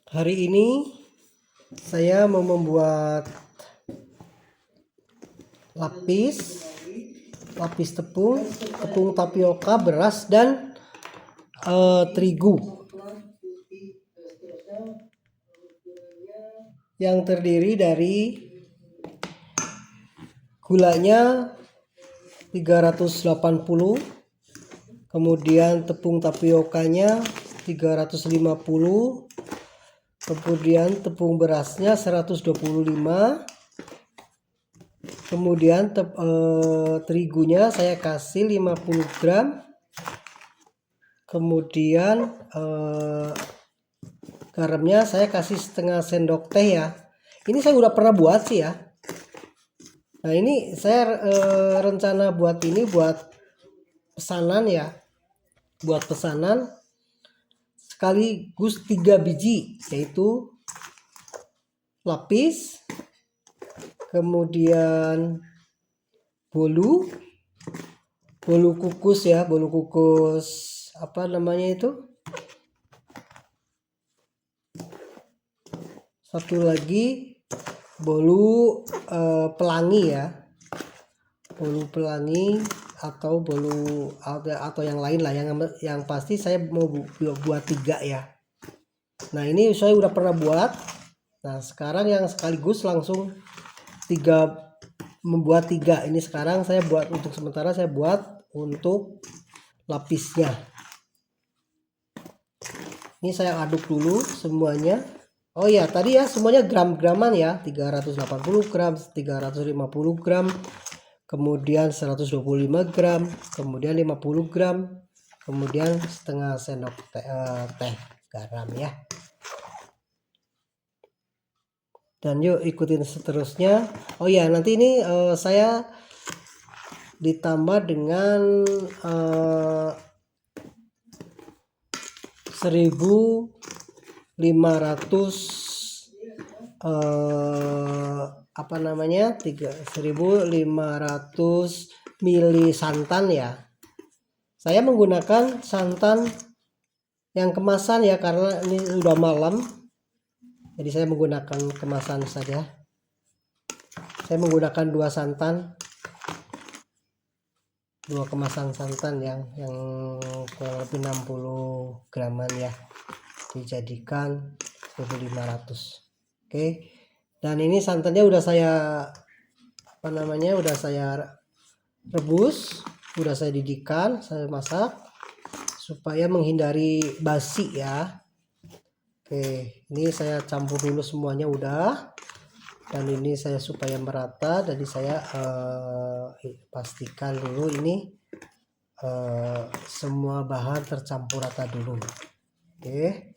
Hari ini saya mau membuat lapis tepung tapioka, beras, dan terigu yang terdiri dari gulanya 380, kemudian tepung tapiokanya 350, kemudian tepung berasnya 125, kemudian terigunya saya kasih 50 gram, kemudian garamnya saya kasih setengah sendok teh ya. Ini saya udah pernah buat sih ya. Nah ini saya rencana buat ini buat pesanan ya, buat pesanan sekaligus 3 biji, yaitu lapis, kemudian bolu kukus ya, bolu kukus apa namanya itu, satu lagi bolu pelangi ya, bolu pelangi atau bolu atau yang lain lah, yang pasti saya mau buat 3 ya. Nah ini saya udah pernah buat. Nah sekarang yang sekaligus langsung membuat 3 ini. Sekarang saya buat, untuk sementara saya buat untuk lapisnya. Ini saya aduk dulu semuanya. Oh ya, tadi ya semuanya gram-graman ya, 380 gram, 350 gram, kemudian 125 gram, kemudian 50 gram, kemudian setengah sendok teh garam ya. Dan yuk ikutin seterusnya. Oh ya, nanti ini saya ditambah dengan 1500 apa namanya 1500 mili santan ya. Saya menggunakan santan yang kemasan ya, karena ini sudah malam, jadi saya menggunakan kemasan saja. Saya menggunakan 2 kemasan santan yang kurang lebih 60 graman ya, dijadikan 1500. Oke, dan ini santannya udah saya udah saya rebus, udah saya didihkan, saya masak supaya menghindari basi ya. Oke, ini saya campur dulu semuanya udah, dan ini saya supaya merata. Jadi saya pastikan dulu ini semua bahan tercampur rata dulu. Oke,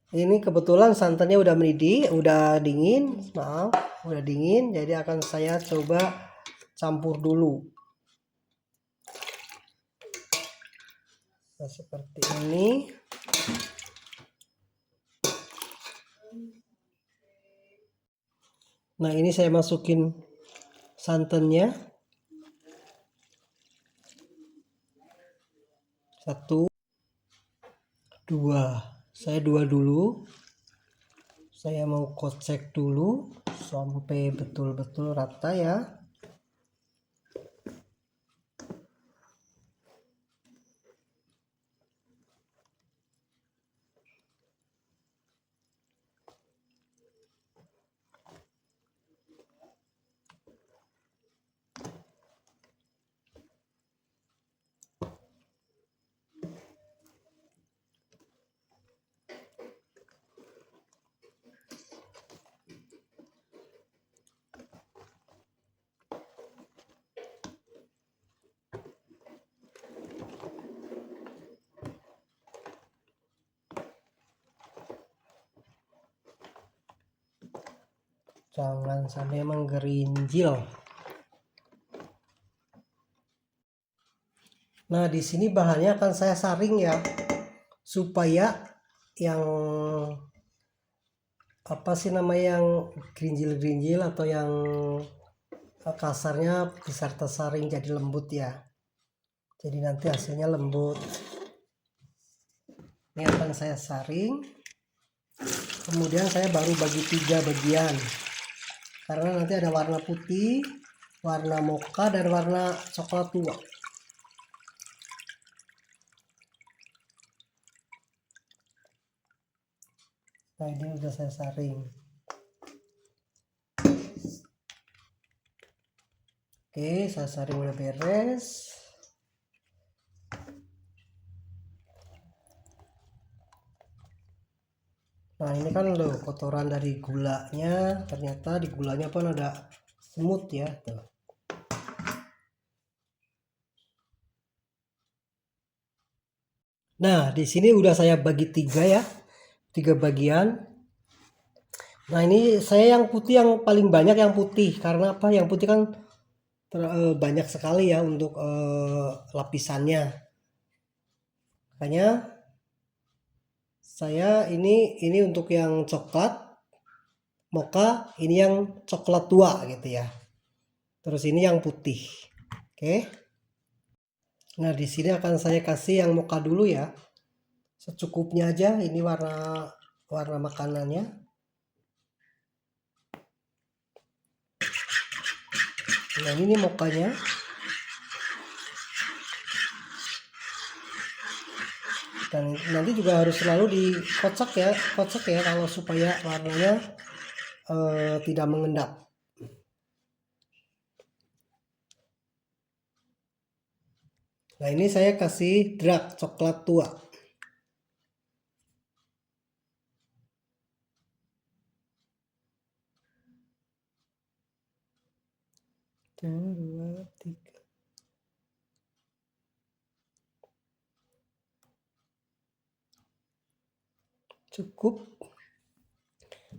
ini kebetulan santannya udah mendidih, udah dingin, udah dingin, jadi akan saya coba campur dulu. Nah, seperti ini. Nah ini saya masukin santannya, 1, 2, saya 2 dulu. Saya mau kocek dulu sampai betul-betul rata ya. Jangan sampai menggerinjil. Nah di sini bahannya akan saya saring ya, supaya yang apa sih namanya, yang gerinjil-gerinjil atau yang kasarnya bisa tersaring jadi lembut ya. Jadi nanti hasilnya lembut. Ini akan saya saring. Kemudian saya baru bagi 3 bagian. Karena nanti ada warna putih, warna mocha, dan warna coklat tua. Nah, ini udah saya saring. Oke, saya saring udah beres. Nah, ini kan loh kotoran dari gulanya. Ternyata di gulanya pun ada semut ya. Tuh. Nah, di sini udah saya bagi 3 ya. 3 bagian. Nah, ini saya yang putih yang paling banyak yang putih. Karena apa? Yang putih kan banyak sekali ya untuk lapisannya. Makanya saya ini untuk yang coklat mocha, ini yang coklat tua gitu ya. Terus ini yang putih. Oke. Nah, di sini akan saya kasih yang mocha dulu ya. Secukupnya aja, ini warna makanannya. Nah, ini mochanya. Dan nanti juga harus selalu dikocok ya, kalau supaya warnanya tidak mengendap. Nah, ini saya kasih dark coklat tua. Dua, tiga. Cukup.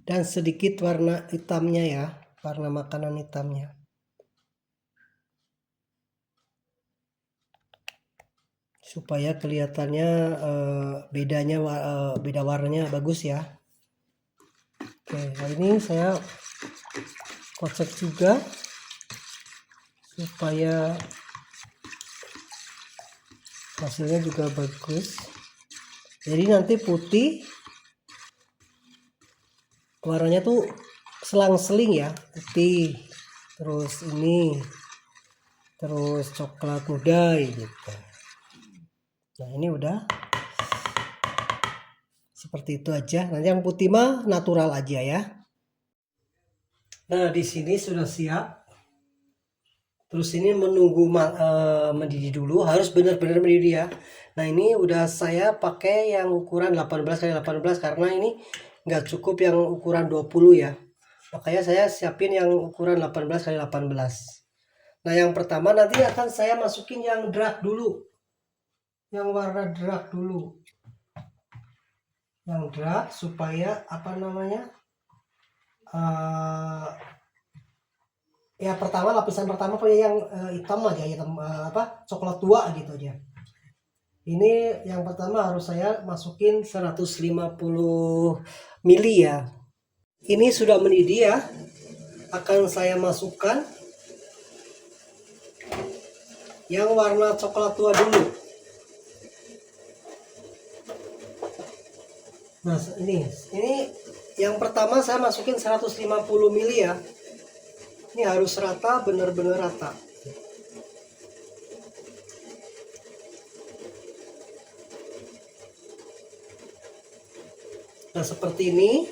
Dan sedikit warna hitamnya ya, warna makanan hitamnya. Supaya kelihatannya beda warnanya bagus ya. Oke, nah ini saya kocok juga supaya hasilnya juga bagus. Jadi nanti putih warnanya tuh selang-seling ya, putih, terus ini, terus coklat muda gitu. Nah, ini udah seperti itu aja. Nanti yang putih mah natural aja ya. Nah, di sini sudah siap. Terus ini menunggu mendidih dulu, harus benar-benar mendidih ya. Nah, ini udah saya pakai yang ukuran 18x18 karena ini nggak cukup yang ukuran 20 ya. Makanya saya siapin yang ukuran 18x18. Nah, yang pertama nanti akan saya masukin yang dark dulu. Yang warna dark dulu. Yang dark supaya apa namanya? Ya pertama lapisan pertama punya yang hitam aja, hitam coklat tua gitu aja. Ini yang pertama harus saya masukin 150 mili ya. Ini sudah mendidih ya. Akan saya masukkan yang warna coklat tua dulu. Nah, ini yang pertama saya masukin 150 mili ya. Ini harus rata, benar-benar rata. Nah, seperti ini.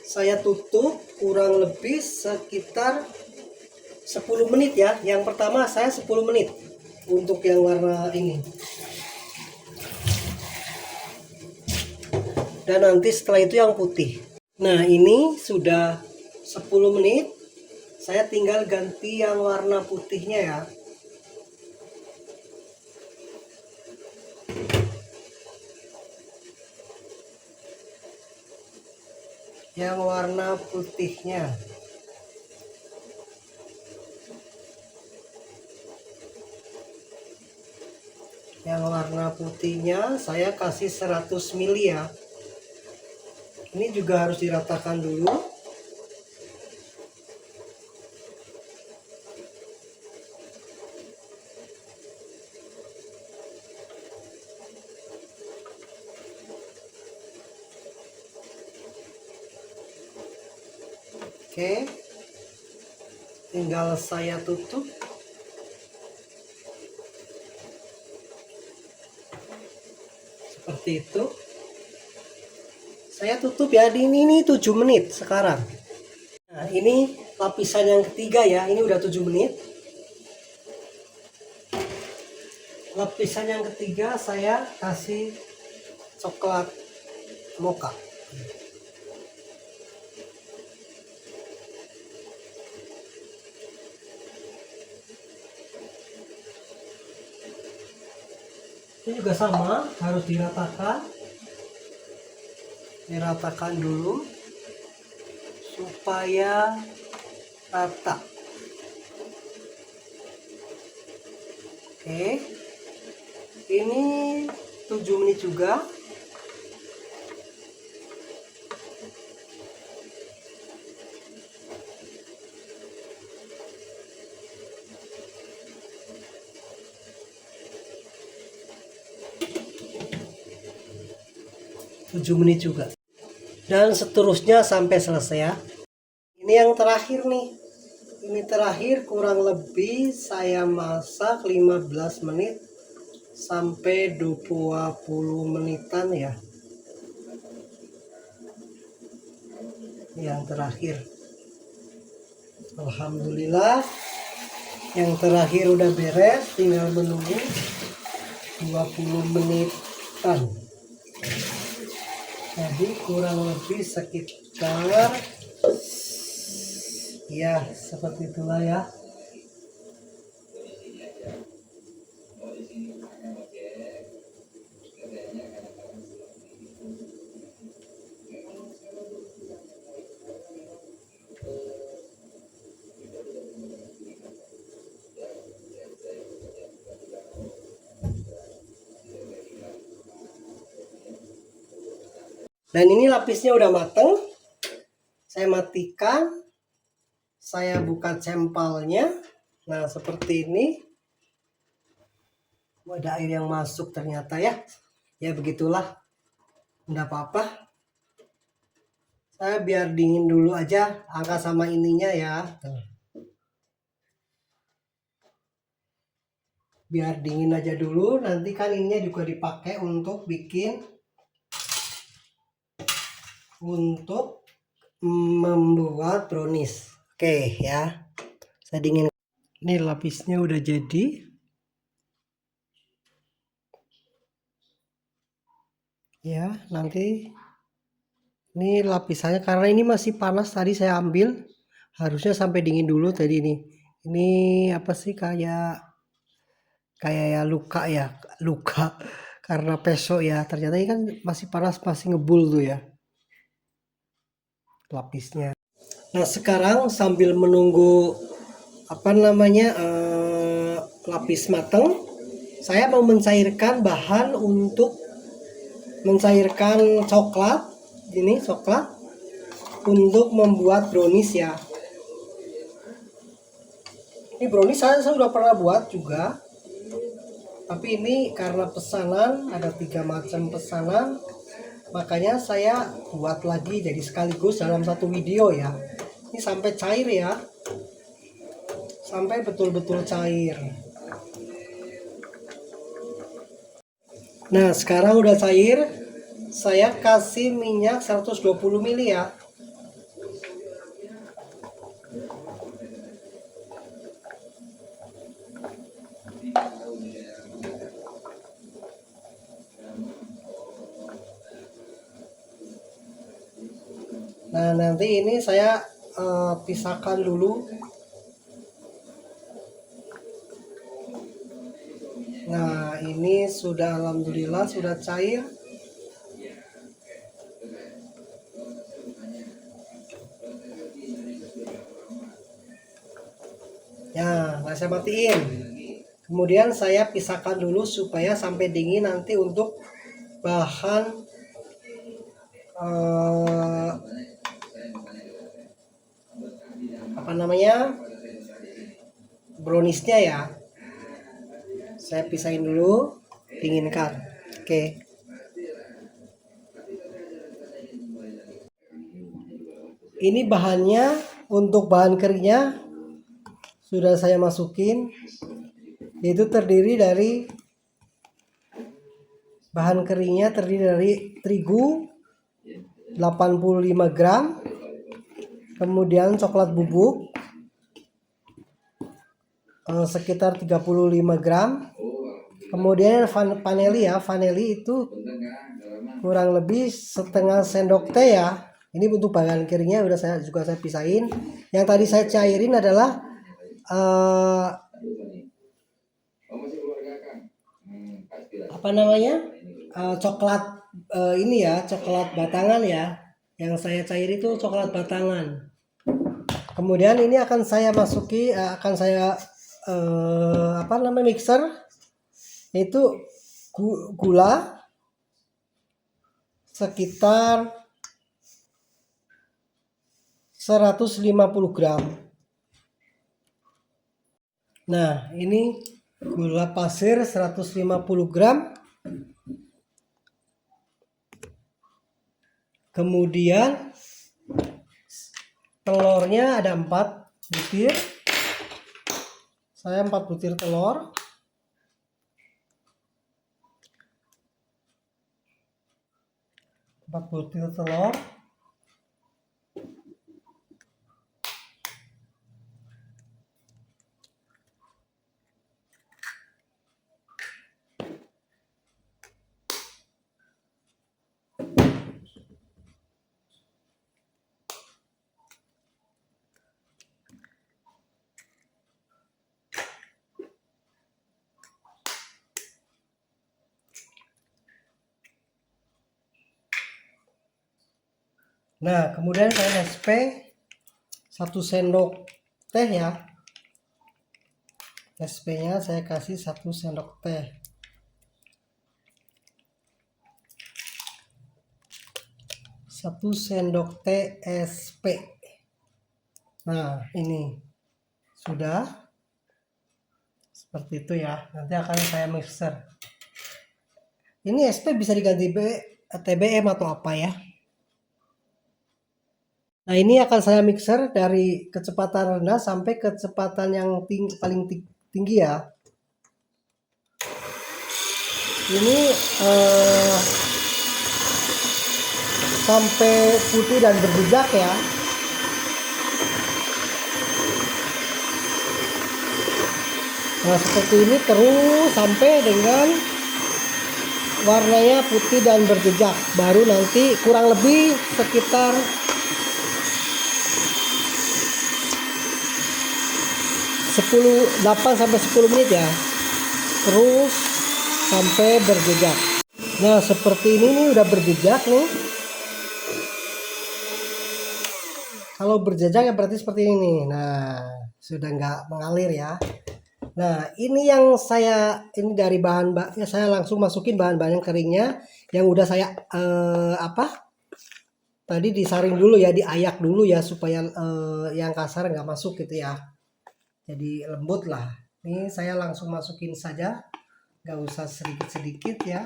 Saya tutup kurang lebih sekitar 10 menit ya. Yang pertama saya 10 menit untuk yang warna ini. Dan nanti setelah itu yang putih. Nah, ini sudah 10 menit. Saya tinggal ganti yang warna putihnya ya. Yang warna putihnya. Yang warna putihnya saya kasih 100 mili ya. Ini juga harus diratakan dulu. Oke, tinggal saya tutup. Seperti itu. Saya tutup ya, ini 7 menit sekarang. Nah, ini lapisan yang ketiga ya, ini udah 7 menit. Lapisan yang ketiga saya kasih coklat mocha. Ini juga sama, harus diratakan dulu supaya rata. Oke, ini 7 menit juga. Dan seterusnya sampai selesai ya. Ini yang terakhir nih. Ini terakhir, kurang lebih saya masak 15 menit sampai 20 menitan ya. Yang terakhir. Alhamdulillah, yang terakhir udah beres, tinggal menunggu 20 menitan. Jadi kurang lebih sekitar ya seperti itulah ya. Dan ini lapisnya udah mateng. Saya matikan. Saya buka cempalnya. Nah, seperti ini. Ada air yang masuk ternyata ya. Ya begitulah. Enggak apa-apa. Saya biar dingin dulu aja. Angkat sama ininya ya. Biar dingin aja dulu. Nanti kan ininya juga dipakai untuk bikin, untuk membuat brownies. Oke ya, saya dingin. Ini lapisnya udah jadi ya. Nanti ini lapisannya, karena ini masih panas, tadi saya ambil, harusnya sampai dingin dulu tadi. Ini apa sih, kayak ya luka karena peso ya. Ternyata ini kan masih panas, masih ngebul tuh ya lapisnya. Nah, sekarang sambil menunggu lapis mateng, saya mau mencairkan bahan untuk mencairkan coklat. Ini coklat untuk membuat brownies ya. Ini brownies saya sudah pernah buat juga, tapi ini karena pesanan, ada 3 macam pesanan, makanya saya buat lagi jadi sekaligus dalam satu video ya. Ini sampai cair ya, sampai betul-betul cair. Nah, sekarang udah cair, saya kasih minyak 120 ml ya. Nah, nanti ini saya pisahkan dulu. Nah, ini sudah, alhamdulillah sudah cair. Ya, nah saya matiin. Kemudian saya pisahkan dulu supaya sampai dingin nanti untuk bahan browniesnya ya. Saya pisahin dulu, dinginkan. Oke. Ini bahannya untuk bahan keringnya sudah saya masukin, yaitu terdiri dari bahan keringnya terdiri dari terigu 85 gram, kemudian coklat bubuk sekitar 35 gram, kemudian vanili ya, vanili itu kurang lebih setengah sendok teh ya. Ini untuk bahan keringnya udah saya pisahin. Yang tadi saya cairin adalah apa namanya, coklat ini ya, coklat batangan ya. Yang saya cair itu coklat batangan. Kemudian ini akan saya masuki, akan saya mixer, yaitu gula sekitar 150 gram. Nah, ini gula pasir 150 gram. Kemudian telurnya ada 4 butir. Saya 4 butir telur. Nah, kemudian saya SP 1 sendok teh ya. SP nya saya kasih 1 sendok teh. Satu sendok teh SP. Nah, ini sudah seperti itu ya. Nanti akan saya mixer. Ini SP bisa diganti TBM atau apa ya. Nah, ini akan saya mixer dari kecepatan rendah sampai kecepatan yang paling tinggi ya. Ini sampai putih dan berjejak ya. Nah, seperti ini terus sampai dengan warnanya putih dan berjejak. Baru nanti kurang lebih sekitar 8-10 menit ya, terus sampai berjejak. Nah, seperti ini nih, udah berjejak nih. Kalau berjejak ya berarti seperti ini nih. Nah, sudah nggak mengalir ya. Nah, ini yang ini dari bahan ya, saya langsung masukin bahan-bahan yang keringnya yang udah saya tadi disaring dulu ya, diayak dulu ya, supaya yang kasar nggak masuk gitu ya. Jadi lembut lah. Ini saya langsung masukin saja, nggak usah sedikit-sedikit ya.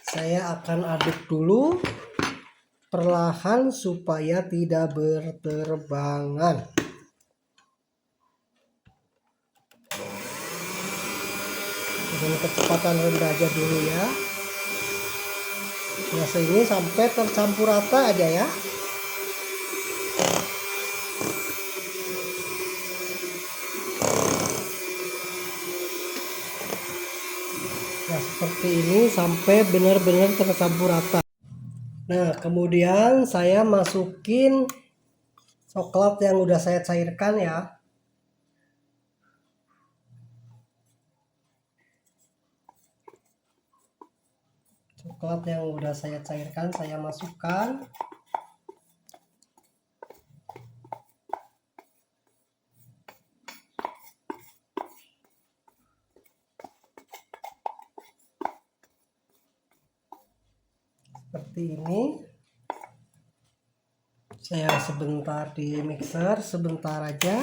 Saya akan aduk dulu perlahan supaya tidak berterbangan. Dengan kecepatan rendah aja dulu ya. Nah, ini sampai tercampur rata aja ya. Nah, seperti ini sampai benar-benar tercampur rata. Nah, kemudian saya masukin coklat yang udah saya cairkan ya. Coklat yang udah saya cairkan saya masukkan. Seperti ini. Saya sebentar di mixer, sebentar aja.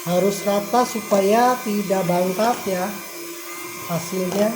Harus rata supaya tidak bangkap ya hasilnya.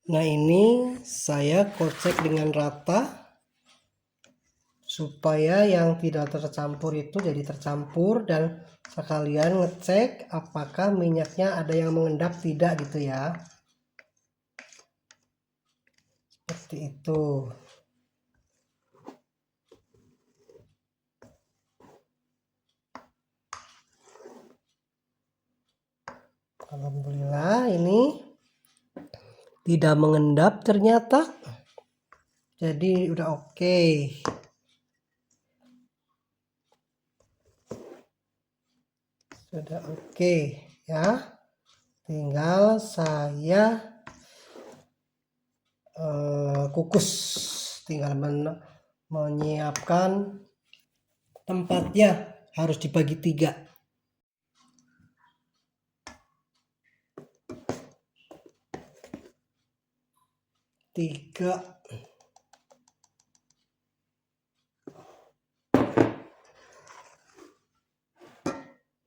Nah, ini saya kocek dengan rata supaya yang tidak tercampur itu jadi tercampur, dan sekalian ngecek apakah minyaknya ada yang mengendap tidak gitu ya. Seperti itu. Alhamdulillah ini tidak mengendap ternyata. Jadi udah oke. Sudah oke ya. Tinggal saya kukus. Tinggal menyiapkan tempatnya, harus dibagi 3. 3.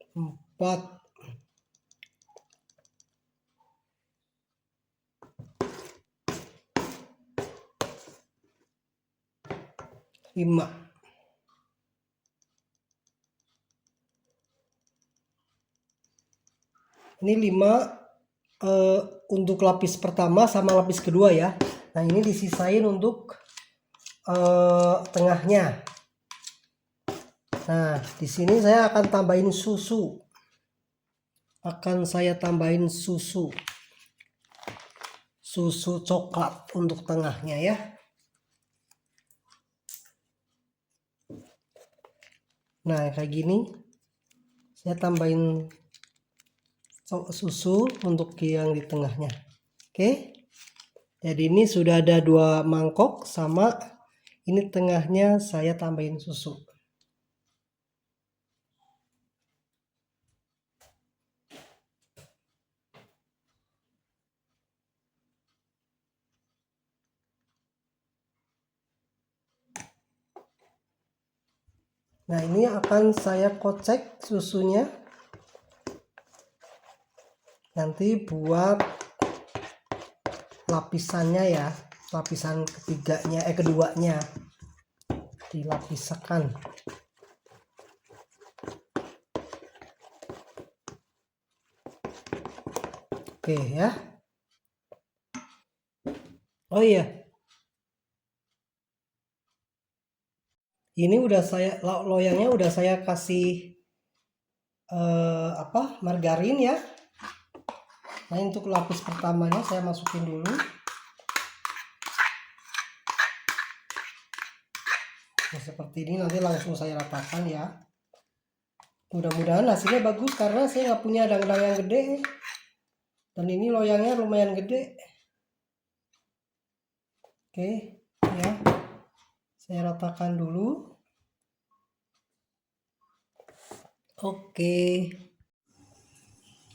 4. 5. Ini 5 untuk lapis pertama sama lapis kedua ya. Nah, ini disisain untuk tengahnya. Nah, di sini saya akan tambahin susu. Susu coklat untuk tengahnya ya. Nah, kayak gini. Saya tambahin susu untuk yang di tengahnya. Oke. Jadi ini sudah ada 2 mangkok, sama ini tengahnya saya tambahin susu. Nah, ini akan saya kocek susunya nanti buat lapisannya ya, lapisan keduanya dilapiskan. Oke ya. Oh iya, ini udah loyangnya udah saya kasih margarin ya. Nah, untuk lapis pertamanya saya masukin dulu. Nah, seperti ini nanti langsung saya ratakan ya. Mudah-mudahan hasilnya bagus karena saya nggak punya dang-dang yang gede. Dan ini loyangnya lumayan gede. Oke ya. Saya ratakan dulu. Oke.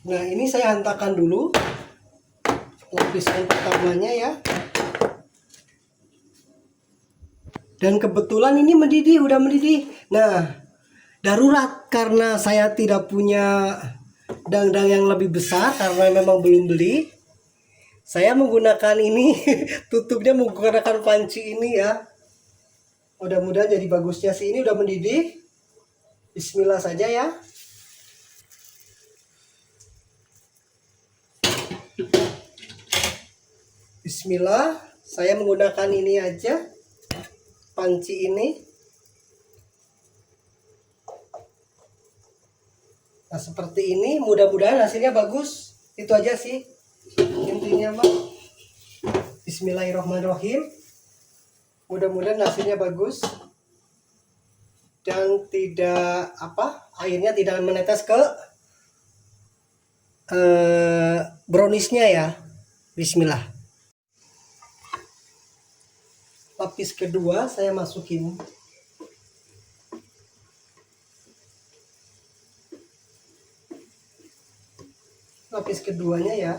Nah, ini saya hantakan dulu lapisan pertamanya ya. Dan kebetulan ini mendidih, udah mendidih. Nah, darurat karena saya tidak punya dang-dang yang lebih besar karena memang belum beli. Saya menggunakan ini tutupnya menggunakan panci ini ya. Mudah-mudahan jadi bagusnya sih. Ini udah mendidih. Bismillah saja ya. Bismillah, saya menggunakan ini aja, panci ini. Nah, seperti ini, mudah-mudahan hasilnya bagus. Itu aja sih intinya mah. Bismillahirrahmanirrahim. Mudah-mudahan hasilnya bagus dan tidak airnya tidak menetes ke browniesnya ya. Bismillah. Lapis kedua saya masukin. Lapis keduanya ya.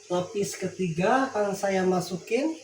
Lapis ketiga akan saya masukin.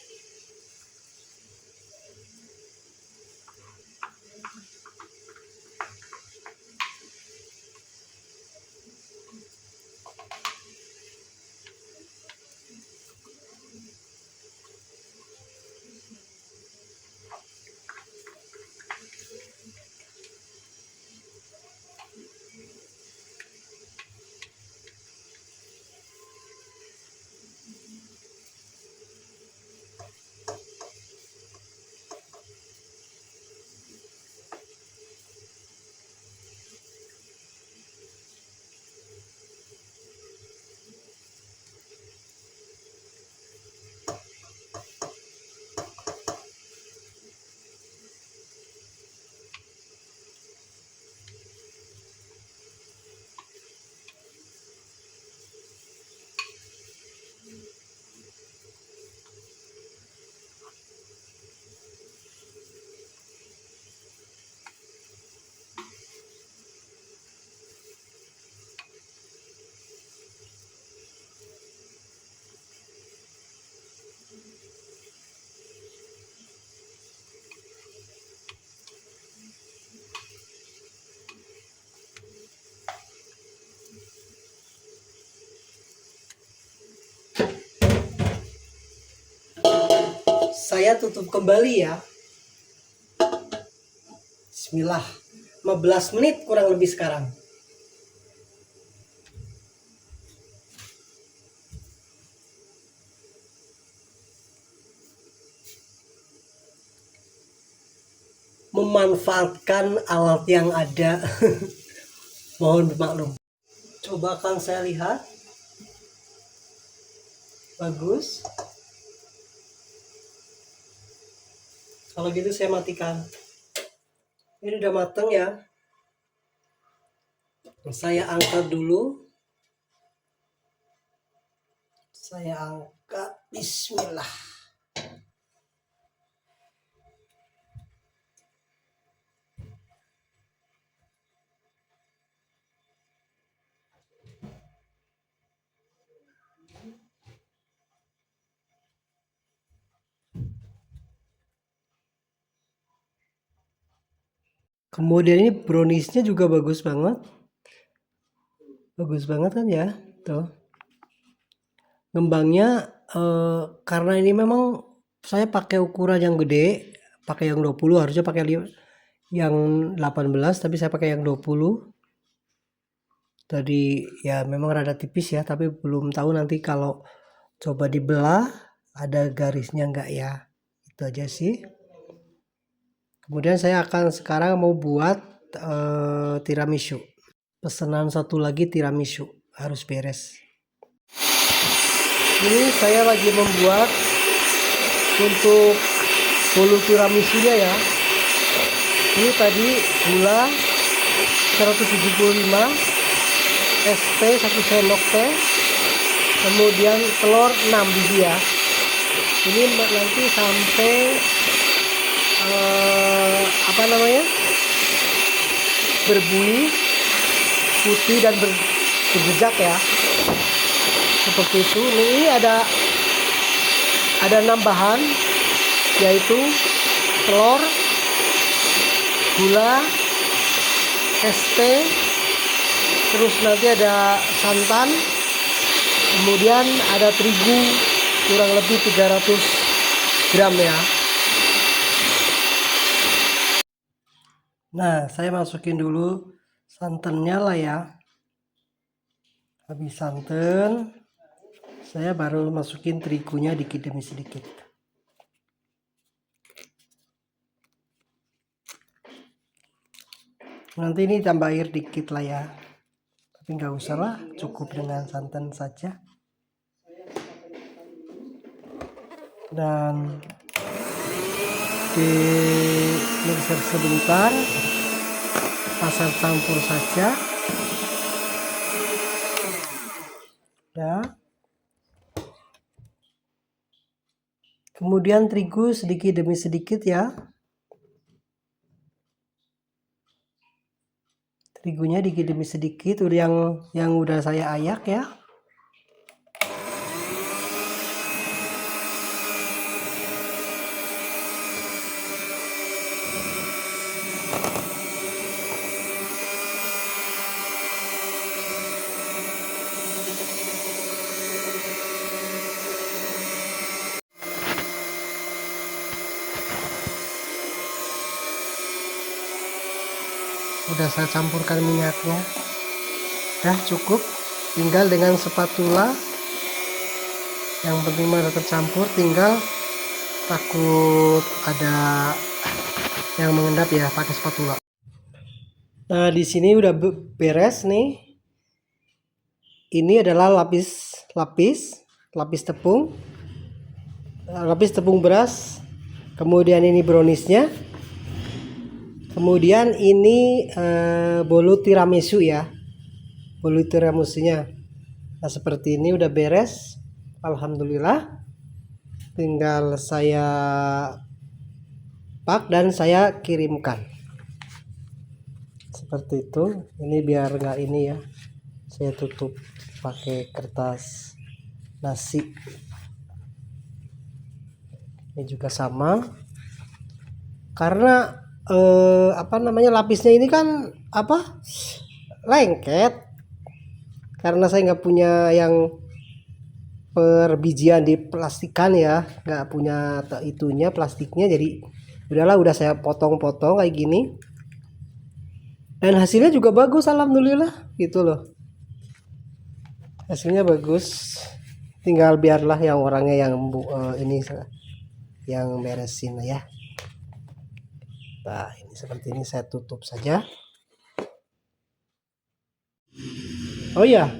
saya tutup kembali ya. Bismillah. 15 menit kurang lebih sekarang. Memanfaatkan alat yang ada. Mohon bermaklum. Coba akan saya lihat. Bagus. Kalau gitu saya matikan. Ini udah mateng ya. Saya angkat dulu. Saya angkat. Bismillah. Kemudian ini browniesnya juga bagus banget. Bagus banget kan ya. Tuh. Ngembangnya karena ini memang saya pakai ukuran yang gede, pakai yang 20, harusnya pakai yang 18 tapi saya pakai yang 20. Tadi ya memang rada tipis ya, tapi belum tahu nanti kalau coba dibelah ada garisnya enggak ya. Itu aja sih. Kemudian saya akan sekarang mau buat tiramisu. Pesanan satu lagi tiramisu harus beres. Ini saya lagi membuat untuk bolu tiramisunya ya. Ini tadi gula 175, es teh 1 sendok teh, kemudian telur 6 biji ya. Ini nanti sampai berbuih putih dan berjejak ya, seperti itu. Ini ada 6 bahan, yaitu telur, gula, es teh, terus nanti ada santan, kemudian ada terigu kurang lebih 300 gram ya. Nah, saya masukin dulu santannya lah ya. Habis santan, saya baru masukin terigunya dikit demi sedikit. Nanti ini tambah air dikit lah ya. Tapi nggak usah lah, cukup dengan santan saja. Dan di mixer sebentar, pasang campur saja ya. Kemudian terigu sedikit demi sedikit ya, terigunya dikit demi sedikit yang udah saya ayak ya. Udah saya campurkan minyaknya, udah cukup, tinggal dengan spatula, yang penting udah tercampur, tinggal takut ada yang mengendap ya pakai spatula. Nah, di sini udah beres nih. Ini adalah lapis tepung, lapis tepung beras. Kemudian ini browniesnya. Kemudian ini bolu tiramisu ya, bolu tiramisunya. Nah, seperti ini udah beres, alhamdulillah. Tinggal saya pak dan saya kirimkan seperti itu. Ini biar nggak ini ya, saya tutup pakai kertas nasi. Ini juga sama, karena lapisnya ini kan lengket, karena saya nggak punya yang per bijian diplastikan ya, nggak punya itunya plastiknya, jadi udahlah, udah saya potong-potong kayak gini dan hasilnya juga bagus, alhamdulillah gitu loh, hasilnya bagus. Tinggal biarlah yang orangnya yang ini yang beresin ya. Nah ini seperti ini, saya tutup saja. Oh iya,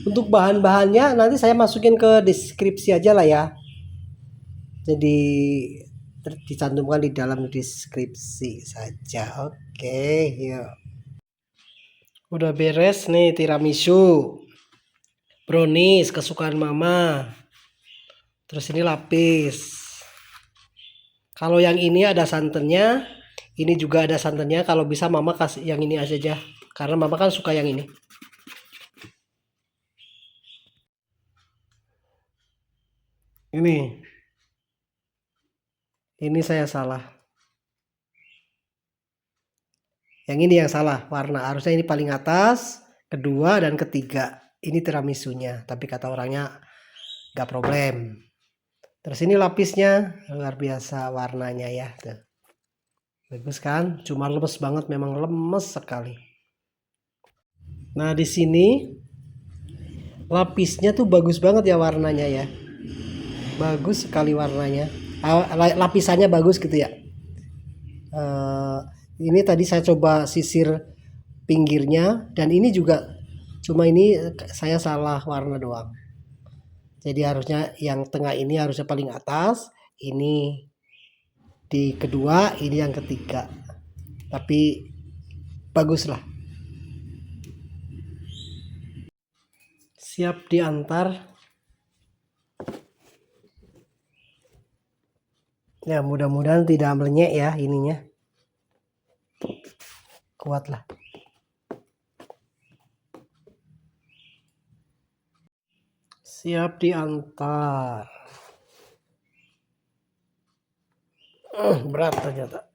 untuk bahan-bahannya nanti saya masukin ke deskripsi aja lah ya, jadi dicantumkan di dalam deskripsi saja. Oke, yuk. Udah beres nih tiramisu, brownies kesukaan mama, terus ini lapis. Kalau yang ini ada santannya, ini juga ada santannya. Kalau bisa mama kasih yang ini aja, karena mama kan suka yang ini. Ini saya salah. Yang ini yang salah warna. Harusnya ini paling atas, kedua dan ketiga. Ini tiramisunya. Tapi kata orangnya nggak problem. Terus ini lapisnya luar biasa warnanya ya. Tuh. Bagus kan? Cuma lemes banget, memang lemes sekali. Nah di sini lapisnya tuh bagus banget ya warnanya ya. Bagus sekali warnanya. Lapisannya bagus gitu ya. Ini tadi saya coba sisir pinggirnya dan ini juga, cuma ini saya salah warna doang. Jadi harusnya yang tengah ini harusnya paling atas, ini di kedua, ini yang ketiga. Tapi bagus lah. Siap diantar. Ya mudah-mudahan tidak melenyek ya ininya. Kuat lah. Siap diantar. Berat ternyata.